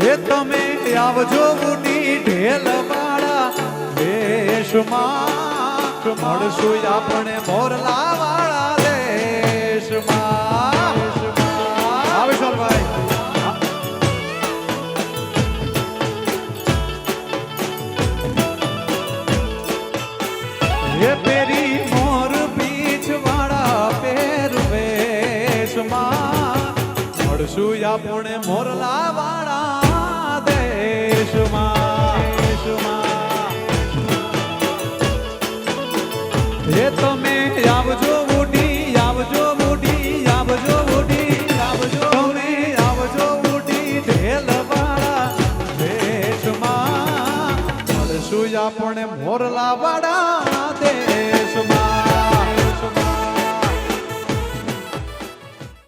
એ તમે આવજો બુટી ઢેલ વાળા દેશમાં મળશું આપણે મોરલા વાળા દેશમાં આવે ભાઈ એ પેરી મોર પીછ વાળા પહેરવેશમાં મળશું આપણે મોરલા વાળા દેશમાં એ તમે આવજો બુટી આવજો બુટી આવજો બુટી આવજો તમે આવજો બુટી ઢેલ વાળા દેશમાં મળશું આપણે મોરલા વાળા